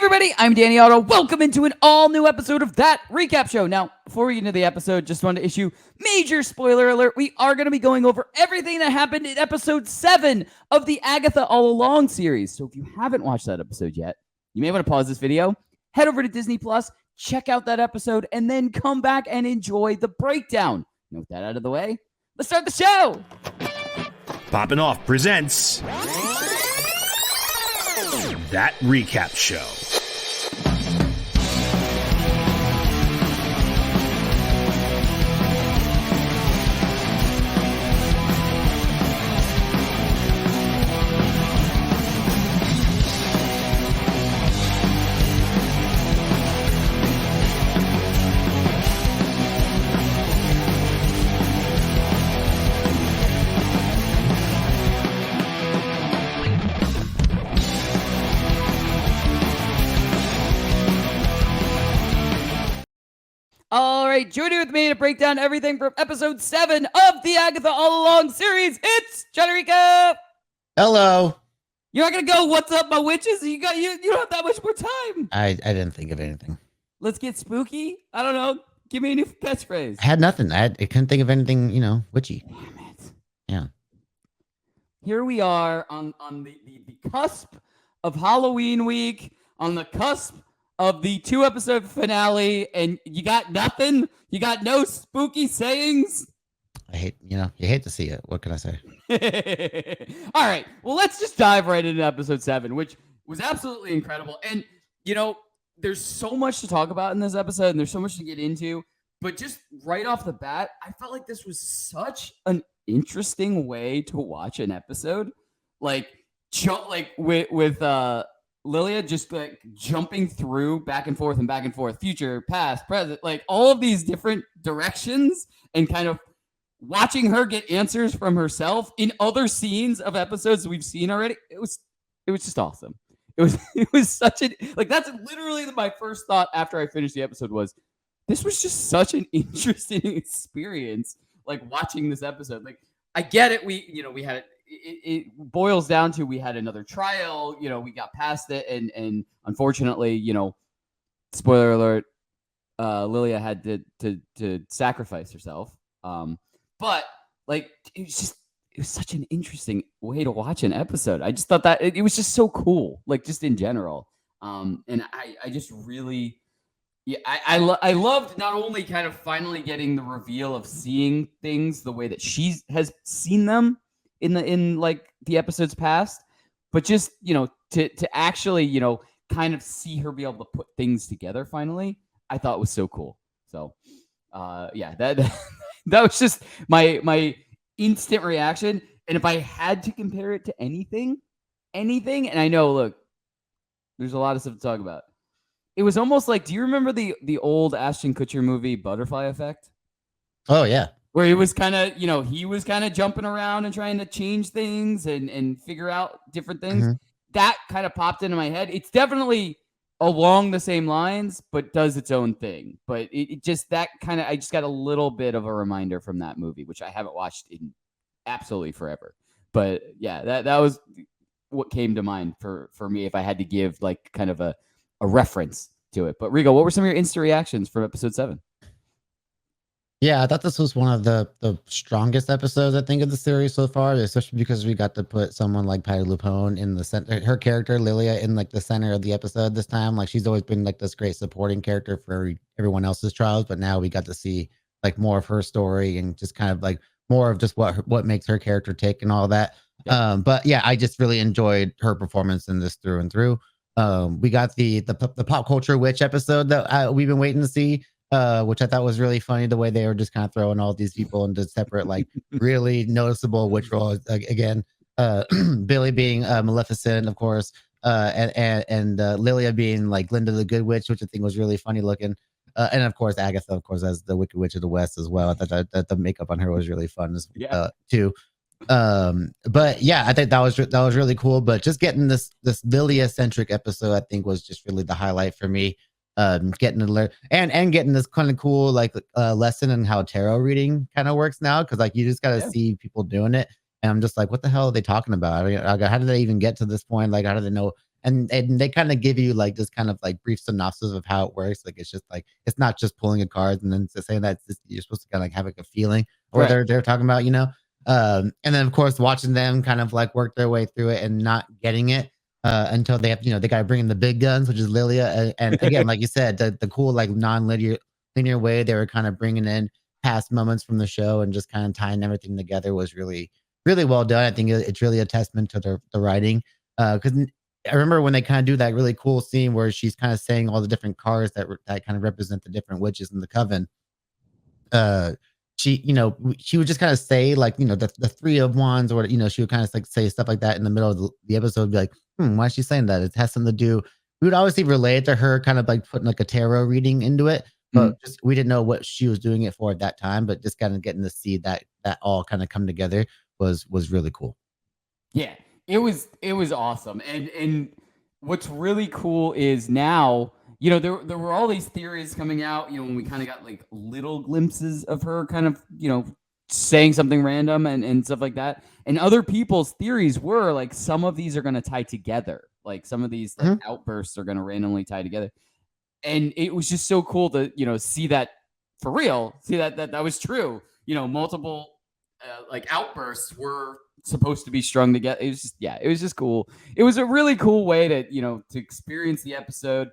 everybody, I'm Danny Otto. Welcome into an all-new episode of That Recap Show. Now, before we get into the episode, just wanted to issue major spoiler alert. We are going to be going over everything that happened in episode 7 of the Agatha All Along series. So if you haven't watched that episode yet, you may want to pause this video, head over to Disneyplus, check out that episode, and then come back and enjoy the breakdown. Now, with that out of the way, let's start the show. Poppin' Off presents That Recap Show. All right, joining with me to break down everything from episode 7 of the Agatha All Along series, it's Jon Jon Rico. Hello. You're not gonna go, "What's up, my witches"? You don't have that much more time. I didn't think of anything. Let's get spooky. I don't know. Give me a new catchphrase. I had nothing. I couldn't think of anything, witchy. Damn it. Yeah. Here we are on the cusp of Halloween week, on the cusp of the 2-episode finale, and you got nothing? You got no spooky sayings? You hate to see it. What can I say? All right. Well, let's just dive right into episode 7, which was absolutely incredible. And, there's so much to talk about in this episode, and there's so much to get into. But just right off the bat, I felt like this was such an interesting way to watch an episode. With Lilia just like jumping through back and forth, future, past, present, like all of these different directions, and kind of watching her get answers from herself in other scenes of episodes we've seen already. It was just awesome. It was such an, like, that's literally my first thought after I finished the episode was, this was just such an interesting experience, like watching this episode. Like, I get it. We had it. It boils down to, we had another trial, we got past it, and unfortunately, spoiler alert, Lilia had to sacrifice herself. But like, it was such an interesting way to watch an episode. I just thought that it was just so cool, like, just in general. And I just really, I loved not only kind of finally getting the reveal of seeing things the way that she has seen them in like the episodes past, but just, to actually, kind of see her be able to put things together finally, I thought was so cool. So, that was just my instant reaction. And if I had to compare it to anything, and I know, look, there's a lot of stuff to talk about. It was almost like, do you remember the old Ashton Kutcher movie Butterfly Effect? Oh yeah. Where he was kind of, jumping around and trying to change things and figure out different things. Mm-hmm. That kind of popped into my head. It's definitely along the same lines, but does its own thing. But it just, that kind of, I just got a little bit of a reminder from that movie, which I haven't watched in absolutely forever. But yeah, that was what came to mind for me if I had to give like kind of a reference to it. But Rigo, what were some of your instant reactions from episode 7? Yeah, I thought this was one of the strongest episodes, I think, of the series so far, especially because we got to put someone like Patty LuPone in the center, her character, Lilia, in like the center of the episode this time. Like, she's always been like this great supporting character for everyone else's trials, but now we got to see like more of her story and just kind of like more of just what makes her character tick and all that. Yeah. But yeah, I just really enjoyed her performance in this through and through. We got the pop culture witch episode that we've been waiting to see. Which I thought was really funny, the way they were just kind of throwing all these people into separate, like, really noticeable witch roles. Again, Billy being Maleficent, of course, and Lilia being like Linda the Good Witch, which I think was really funny looking. And of course, Agatha, of course, as the Wicked Witch of the West as well. I thought that the makeup on her was really fun too. But yeah, I think that was really cool. But just getting this Lilia centric episode, I think, was just really the highlight for me. Getting to learn and getting this kind of cool like lesson in how tarot reading kind of works now, because like you just got to see people doing it, and I'm just like, what the hell are they talking about? I mean, how did they even get to this point? Like, how do they know and they kind of give you like this kind of like brief synopsis of how it works. Like it's just like it's not just pulling a card and then saying that you're supposed to kind of like have like a feeling or Right. they're talking about, and then of course watching them kind of like work their way through it and not getting it until they have, they got to bring in the big guns, which is Lilia, and again, like you said, the cool like non-linear way they were kind of bringing in past moments from the show and just kind of tying everything together was really really well done. I think it's really a testament to the writing because I remember when they kind of do that really cool scene where she's kind of saying all the different cards that kind of represent the different witches in the coven. uh she would just kind of say like the three of wands, or she would kind of like say stuff like that in the middle of the episode, be like, why is she saying that? It has something to do. We would obviously relate it to her kind of like putting like a tarot reading into it, but just we didn't know what she was doing it for at that time. But just kind of getting to see that all kind of come together was really cool. Yeah, it was awesome. And what's really cool is now, there were all these theories coming out, when we kind of got like little glimpses of her kind of, saying something random and stuff like that. And other people's theories were like some of these are going to tie together. Like some of these like outbursts are going to randomly tie together. And it was just so cool to, see that for real, see that was true. Multiple like outbursts were supposed to be strung together. It was just, it was just cool. It was a really cool way to, to experience the episode,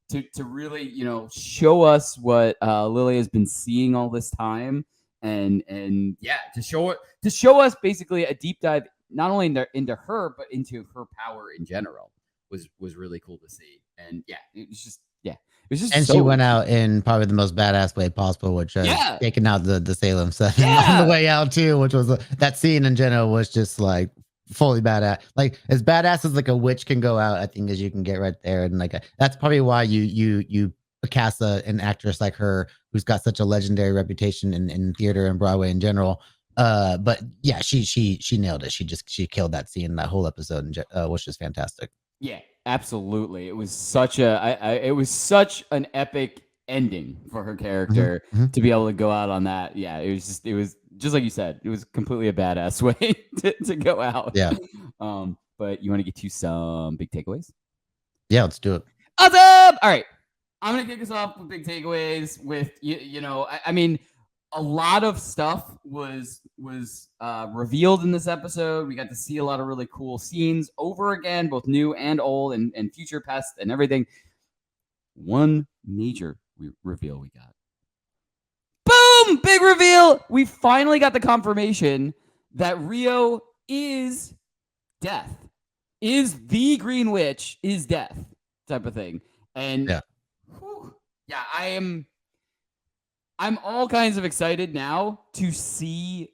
to really, show us what Lily has been seeing all this time, and to show us basically a deep dive not only into her but into her power in general was really cool to see. And it was just and she went out in probably the most badass way possible, which was taking out the Salem 7 on the way out too, which was that scene in general was just like fully badass, like as badass as like a witch can go out, I think, as you can get right there. And like that's probably why you cast an actress like her who's got such a legendary reputation in theater and Broadway in general. But yeah, she nailed it. She killed that scene, that whole episode, which is fantastic. Yeah, absolutely. It was such it was such an epic ending for her character to be able to go out on that. Yeah, it was just like you said, it was completely a badass way to go out. Yeah. But you want to get to some big takeaways? Yeah, let's do it. Awesome. All right. I'm going to kick us off with big takeaways with, I mean, a lot of stuff was revealed in this episode. We got to see a lot of really cool scenes over again, both new and old, and future, past, and everything. One major reveal we got. Boom! Big reveal! We finally got the confirmation that Rio is death. Is the Green Witch, is death, type of thing. And I'm all kinds of excited now to see,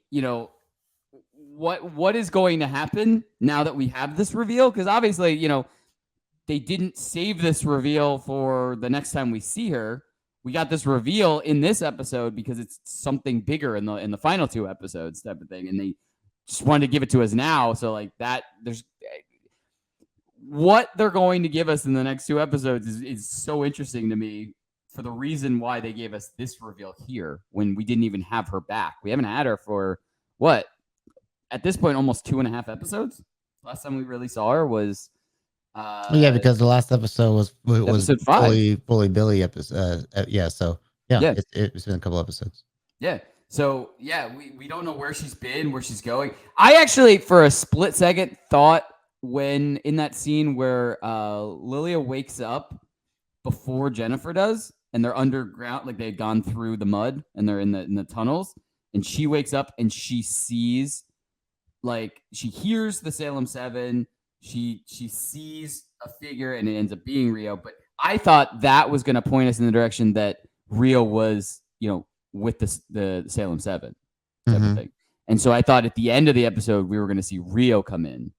what is going to happen now that we have this reveal. Because obviously, they didn't save this reveal for the next time we see her. We got this reveal in this episode because it's something bigger in the final two episodes, type of thing. And they just wanted to give it to us now. So like that, there's what they're going to give us in the next two episodes is so interesting to me, for the reason why they gave us this reveal here when we didn't even have her back. We haven't had her for what, at this point, almost 2.5 episodes. Last time we really saw her was because the last episode was episode 5. fully Billy episode. So it's been a couple episodes. Yeah. So we don't know where she's been, where she's going. I actually, for a split second, thought when in that scene where Lilia wakes up before Jennifer does, and they're underground, like they'd gone through the mud and they're in the tunnels, and she wakes up and she sees, like, she hears the Salem 7, she sees a figure, and it ends up being Rio. But I thought that was going to point us in the direction that Rio was, with the Salem 7 type of thing. And so I thought at the end of the episode we were going to see Rio come in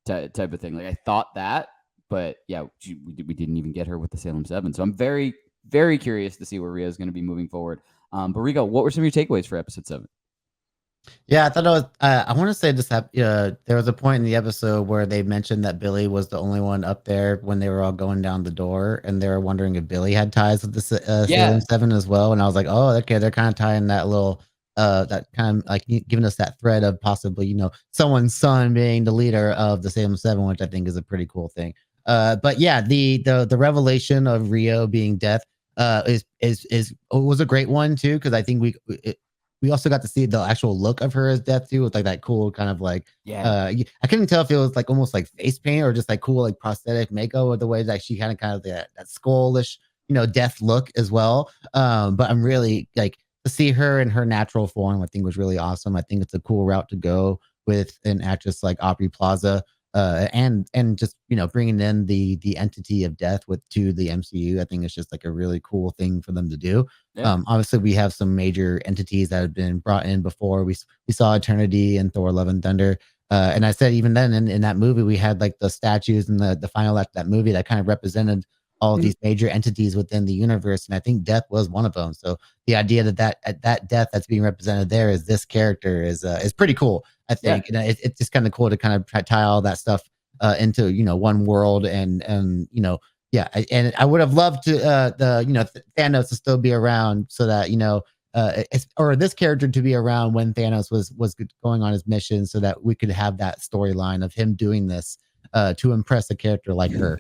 type of thing. Like I thought that, but we didn't even get her with the Salem 7. So I'm very, very curious to see where Rio is going to be moving forward. But Rico, what were some of your takeaways for episode 7? Yeah, I thought it was. I want to say this. There was a point in the episode where they mentioned that Billy was the only one up there when they were all going down the door, and they were wondering if Billy had ties with the Salem 7 as well. And I was like, oh, okay, they're kind of tying that little, that kind of like giving us that thread of possibly, someone's son being the leader of the Salem 7, which I think is a pretty cool thing. But yeah, the revelation of Rio being death was a great one too, because I think we also got to see the actual look of her as death too, with like that cool kind of like I couldn't tell if it was like almost like face paint or just like cool like prosthetic makeup, or the way that she kind of that skullish death look as well. But I'm really like to see her in her natural form. I think was really awesome. I think it's a cool route to go with an actress like Aubrey Plaza. And just bringing in the entity of death to the MCU, I think it's just like a really cool thing for them to do. Obviously, we have some major entities that have been brought in before. We saw Eternity and Thor: Love and Thunder, and I said even then in that movie we had like the statues and the final act of that movie that kind of represented all of these major entities within the universe, and I think Death was one of them. So the idea that Death that's being represented there is this character is pretty cool. I think, and it's just kind of cool to kind of tie all that stuff into one world, and and I would have loved to Thanos to still be around, so that or this character to be around when Thanos was going on his mission, so that we could have that storyline of him doing this to impress a character like her,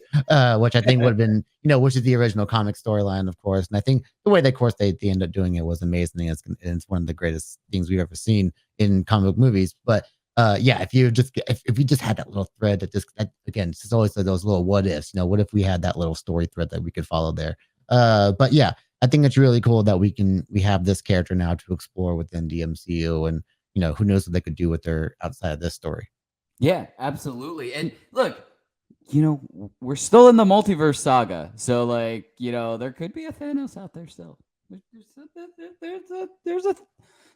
which I think would have been, which is the original comic storyline, of course. And I think the way that, of course, they end up doing it was amazing. It's one of the greatest things we've ever seen in comic book movies. But if you just had that little thread that again, it's always like those little what ifs. What if we had that little story thread that we could follow there? But yeah, I think it's really cool that we have this character now to explore within the MCU, and who knows what they could do with her outside of this story. Yeah, absolutely. And look, we're still in the multiverse saga, so like, there could be a Thanos out there still.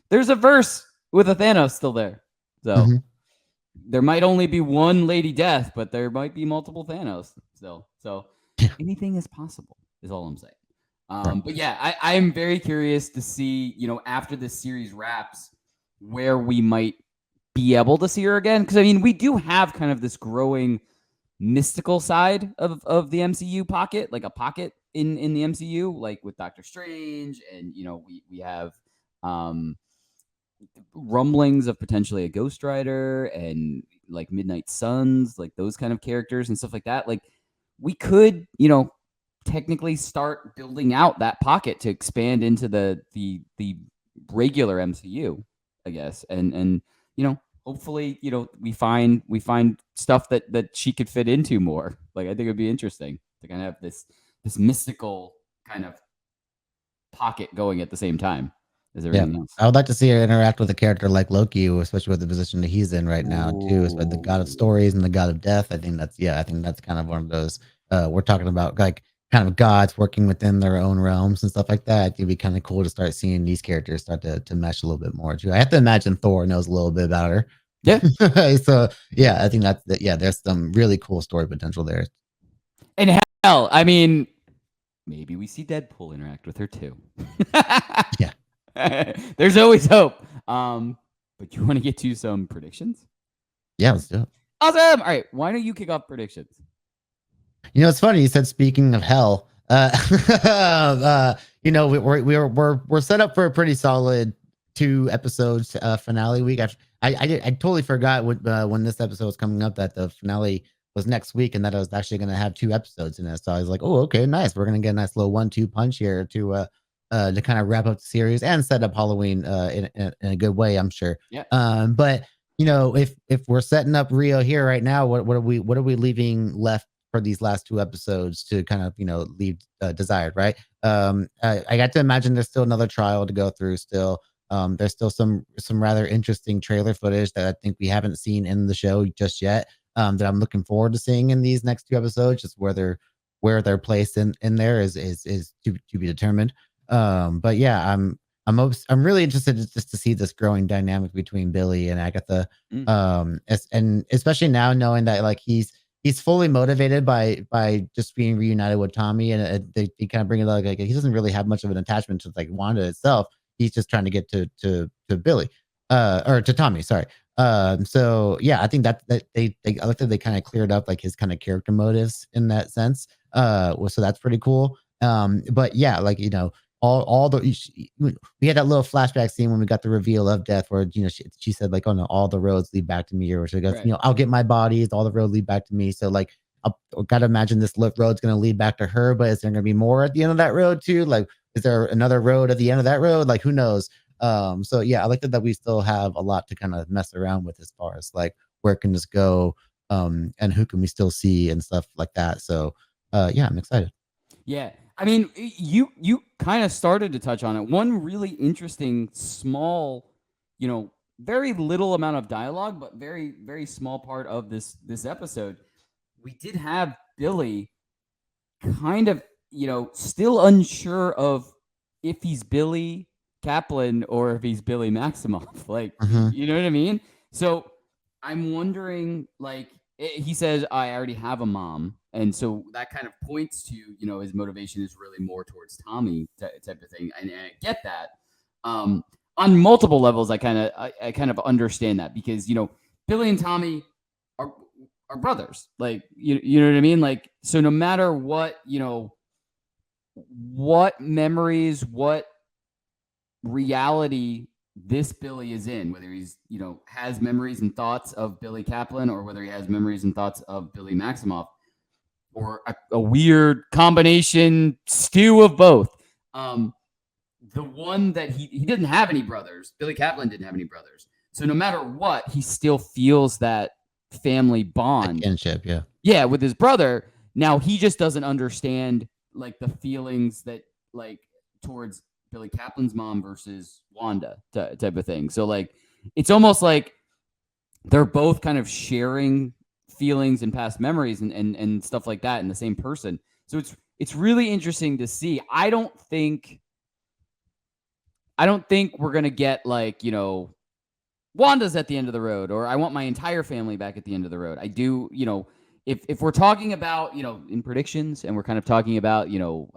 There's a verse with a Thanos still there. So there might only be one Lady Death, but there might be multiple Thanos still. So anything is possible, is all I'm saying. But yeah, I am very curious to see, after this series wraps, where we might be able to see her again. Because I mean, we do have kind of this growing mystical side of the MCU pocket, like a pocket in the MCU, like with Doctor Strange, and we have rumblings of potentially a Ghost Rider and like Midnight Suns, like those kind of characters and stuff like that. Like we could, technically start building out that pocket to expand into the regular MCU, I guess. And hopefully, we find stuff that she could fit into more. Like I think it'd be interesting to kind of have this mystical kind of pocket going at the same time as everything else. I would like to see her interact with a character like Loki, especially with the position that he's in right now too, as the god of stories and the god of death. I think that's kind of one of those we're talking about, like kind of gods working within their own realms and stuff like that. It'd be kind of cool to start seeing these characters start to mesh a little bit more too. I have to imagine Thor knows a little bit about her. Yeah. So yeah, I think there's some really cool story potential there. And hell, I mean, maybe we see Deadpool interact with her too. Yeah. There's always hope. But you want to get to some predictions? Yeah, let's do it. Awesome. All right. Why don't you kick off predictions? It's funny. You said, speaking of hell, we're set up for a pretty solid 2 episodes finale week. I totally forgot when this episode was coming up that the finale was next week, and that I was actually going to have 2 episodes in it. So I was like, oh, okay, nice. We're going to get a nice little 1-2 punch here to kind of wrap up the series and set up Halloween in a good way, I'm sure. Yeah. But if we're setting up Rio here right now, what are we leaving left for these last 2 episodes to kind of leave desired, right? I got to imagine there's still another trial to go through still. There's still some rather interesting trailer footage that I think we haven't seen in the show just yet, that I'm looking forward to seeing in these next 2 episodes. Just where they're placed in there is to be determined. But yeah, I'm really interested just to see this growing dynamic between Billy and Agatha. And especially now knowing that like he's fully motivated by just being reunited with Tommy, and they kind of bring it like he doesn't really have much of an attachment to like Wanda itself. He's just trying to get to Billy, or to Tommy. Sorry. So yeah, I think that they I like that they kind of cleared up like his kind of character motives in that sense. So that's pretty cool. But yeah, like all the we had that little flashback scene when we got the reveal of death, where she said like, oh no, all the roads lead back to me, or she goes, Right. I'll get my bodies, all the roads lead back to me. So like gotta imagine this road's gonna lead back to her, but is there gonna be more at the end of that road too? Like, is there another road at the end of that road? Like, who knows? So yeah, I like that we still have a lot to kind of mess around with as far as like where can this go, and who can we still see and stuff like that. So yeah, I'm excited. Yeah. I mean, you kind of started to touch on it. One really interesting small, very little amount of dialogue, but very, very small part of this episode. We did have Billy kind of, still unsure of if he's Billy Kaplan or if he's Billy Maximoff. Like, Mhm. you know what I mean? So I'm wondering, like, he says, I already have a mom. And so that kind of points to, his motivation is really more towards Tommy type of thing. And I get that. On multiple levels, I kind of understand that because, Billy and Tommy are brothers. Like, you know what I mean? Like, so no matter what, what memories, what reality this Billy is in, whether he's, has memories and thoughts of Billy Kaplan or whether he has memories and thoughts of Billy Maximoff or a weird combination stew of both. The one that he didn't have any brothers, Billy Kaplan didn't have any brothers. So no matter what, he still feels that family bond. That kinship, yeah. Yeah, with his brother. Now he just doesn't understand like the feelings that like towards Billy Kaplan's mom versus Wanda type of thing. So like it's almost like they're both kind of sharing feelings and past memories and stuff like that in the same person. So it's really interesting to see. I don't think we're gonna get like, Wanda's at the end of the road, or I want my entire family back at the end of the road. I do, if we're talking about, in predictions and we're kind of talking about,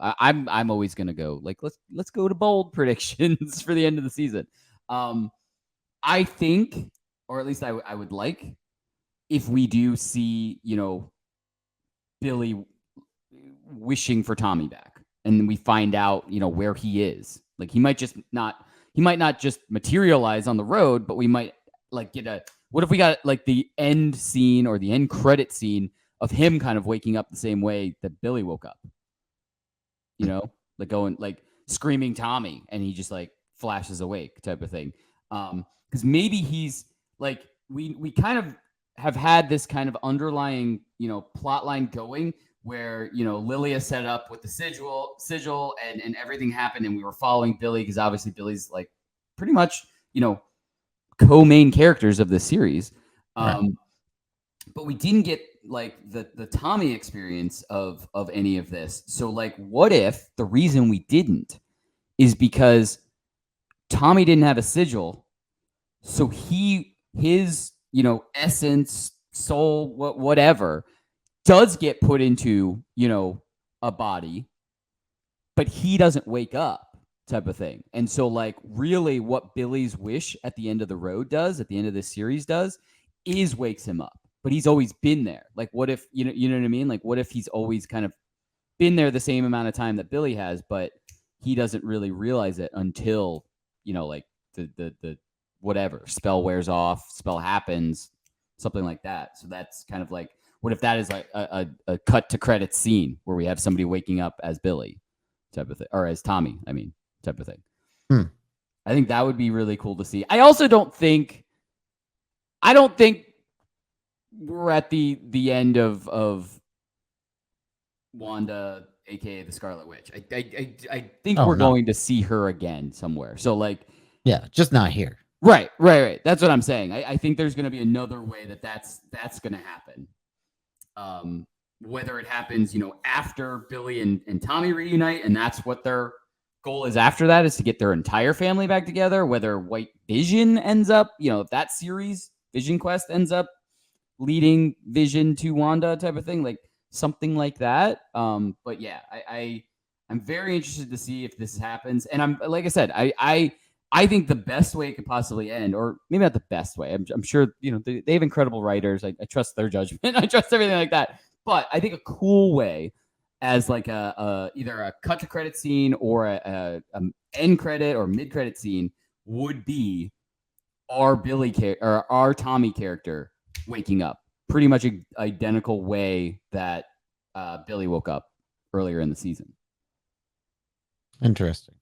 I'm always gonna go like let's go to bold predictions for the end of the season. I think, or at least I would like if we do see, Billy wishing for Tommy back, and we find out, where he is. Like he might not just materialize on the road, but we might like get what if we got like the end scene or the end credit scene of him kind of waking up the same way that Billy woke up, like going like screaming Tommy and he just like flashes awake type of thing. Because maybe he's like, we kind of have had this kind of underlying, plot line going where, Lilia set up with the sigil and everything happened and we were following Billy because obviously Billy's like pretty much, co-main characters of the series. Right. But we didn't get like the Tommy experience of any of this. So like, what if the reason we didn't is because Tommy didn't have a sigil, so his essence, soul, whatever, does get put into a body, but he doesn't wake up type of thing. And so like really what Billy's wish at the end of the road does, at the end of this series does, is wakes him up. But he's always been there. Like what if, you know what I mean? Like what if he's always kind of been there the same amount of time that Billy has, but he doesn't really realize it until, like the whatever spell wears off, spell happens, something like that. So that's kind of like, what if that is like a cut to credits scene where we have somebody waking up as Billy type of thing, or as Tommy, I mean, type of thing. I think that would be really cool to see. I also don't think we're at the end of Wanda, aka the Scarlet Witch. I think we're going to see her again somewhere. So like, yeah, just not here. Right. That's what I'm saying. I think there's going to be another way that's going to happen. Whether it happens, after Billy and Tommy reunite, and that's what their goal is after that, is to get their entire family back together. Whether White Vision ends up, if that series Vision Quest ends up leading Vision to Wanda type of thing, like something like that. But yeah, I'm very interested to see if this happens. And I'm, like I said, I think the best way it could possibly end, or maybe not the best way. I'm sure, they have incredible writers. I trust their judgment. I trust everything like that. But I think a cool way, as like either a cut to credit scene or a end credit or mid credit scene, would be our Billy or our Tommy character waking up pretty much identical way that Billy woke up earlier in the season. Interesting.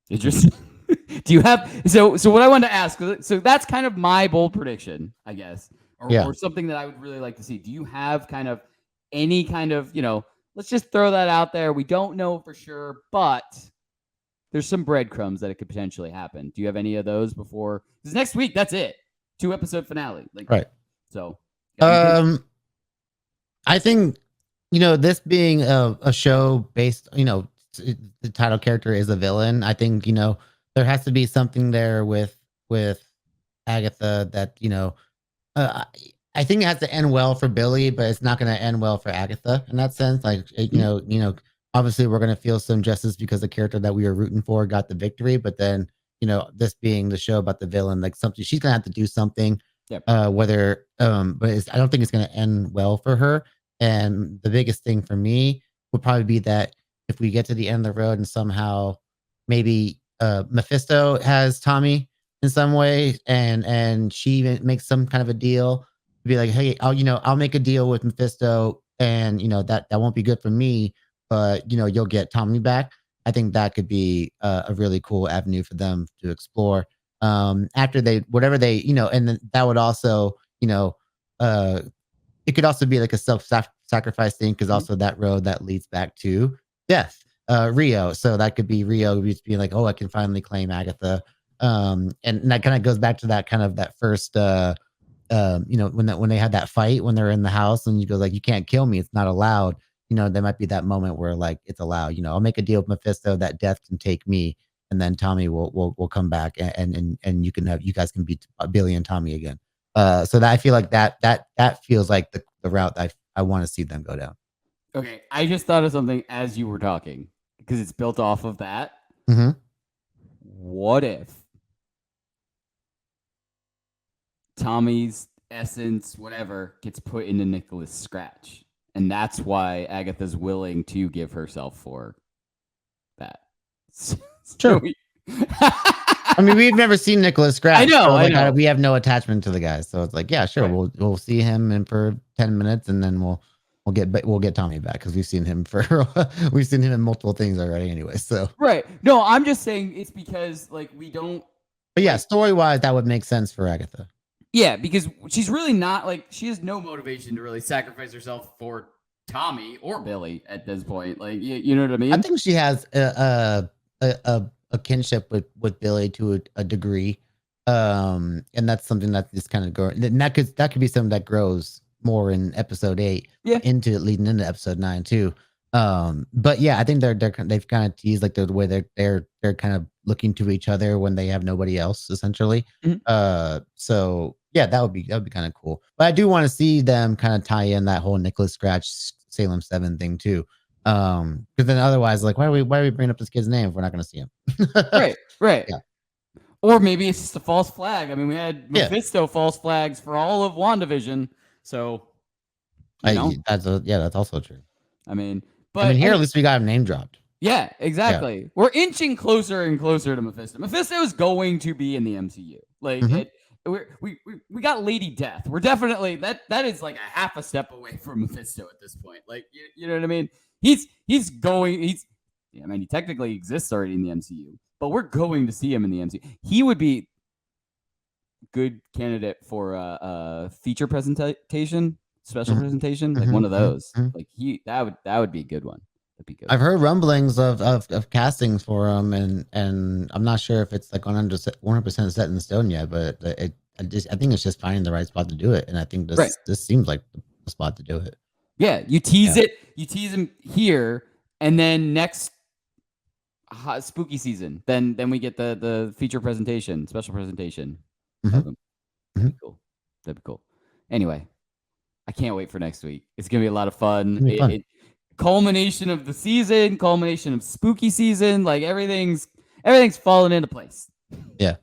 Do you have so what I wanted to ask? So that's kind of my bold prediction, I guess, or something that I would really like to see. Do you have kind of any kind of let's just throw that out there. We don't know for sure, but there's some breadcrumbs that it could potentially happen. Do you have any of those before? Because next week, that's it. 2-episode finale. Right. So, I think, this being a show based, the title character is a villain. I think, there has to be something there with Agatha that, I think it has to end well for Billy, but it's not going to end well for Agatha in that sense. Like, obviously we're going to feel some justice because the character that we were rooting for got the victory, but then, this being the show about the villain, like something she's going to have to do something. Yep. But I don't think it's going to end well for her. And the biggest thing for me would probably be that if we get to the end of the road and somehow maybe Mephisto has Tommy in some way, and she makes some kind of a deal to be like, hey, I'll make a deal with Mephisto, and that won't be good for me, but you'll get Tommy back. I think that could be a really cool avenue for them to explore. After whatever they, and then that would also, it could also be like a self-sacrifice thing, because also that road that leads back to death, Rio. So that could be Rio just being like, oh, I can finally claim Agatha. And that kind of goes back to that kind of that first, when they had that fight, when they're in the house and you go like, you can't kill me, it's not allowed. There might be that moment where like it's allowed. I'll make a deal with Mephisto that death can take me, and then Tommy will come back, and you guys can beat Billy and Tommy again. So that I feel like that feels like the route I want to see them go down. Okay, I just thought of something as you were talking, because it's built off of that. Mm-hmm. What if Tommy's essence, whatever, gets put into Nicholas' scratch, and that's why Agatha's willing to give herself for that? Sure. I mean, we've never seen Nicholas Scratch. I know. We have no attachment to the guy, so it's like, yeah, sure, right. We'll see him in for 10 minutes, and then we'll get Tommy back, because we've seen him in multiple things already, anyway. So right. No, I'm just saying it's because like we don't. But yeah, story wise, that would make sense for Agatha. Yeah, because she's really not like she has no motivation to really sacrifice herself for Tommy or Billy at this point. Like you know what I mean? I think she has a kinship with Billy to a degree, and that's something that is kind of growing. And that could be something that grows more in episode 8, into leading into episode 9 too. But yeah, I think they've kind of teased like the way they're kind of looking to each other when they have nobody else, essentially. Mm-hmm. So yeah, that would be kind of cool. But I do want to see them kind of tie in that whole Nicholas Scratch Salem 7 thing too. Because then otherwise, like, why are we bringing up this kid's name if we're not going to see him? right. Yeah. Or maybe it's just a false flag. I mean, we had Mephisto false flags for all of WandaVision, so that's also true. I mean, here at least we got him name dropped. Yeah, exactly. Yeah. We're inching closer and closer to Mephisto. Mephisto is going to be in the MCU. Like we got Lady Death. We're definitely that is like a half a step away from Mephisto at this point. Like you know what I mean? He technically exists already in the MCU, but we're going to see him in the MCU. He would be good candidate for a feature presentation, special presentation, like one of those. Like that would be a good one. That'd be good. I've heard rumblings of castings for him, and I'm not sure if it's like 100% set in stone yet, but I think it's just finding the right spot to do it, and I think this seems like the spot to do it. Yeah, you tease it, you tease him here, and then next spooky season, then we get the feature presentation, special presentation. That'd be cool. That'd be cool. Anyway, I can't wait for next week. It's gonna be a lot of fun. Culmination of the season, culmination of spooky season, like everything's falling into place. Yeah.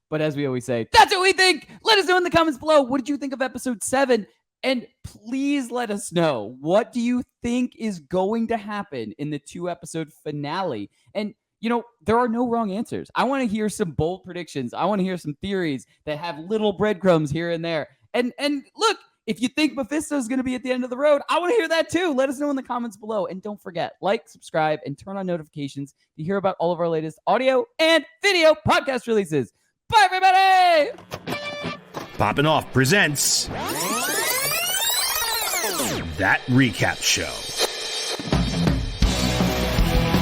But as we always say, that's what we think. Let us know in the comments below. What did you think of episode 7? And please let us know, what do you think is going to happen in the 2-episode finale? And there are no wrong answers. I want to hear some bold predictions. I want to hear some theories that have little breadcrumbs here and there. And look, if you think Mephisto is going to be at the end of the road, I want to hear that too. Let us know in the comments below. And don't forget, like, subscribe, and turn on notifications to hear about all of our latest audio and video podcast releases. Bye, everybody! Poppin' Off presents That Recap Show.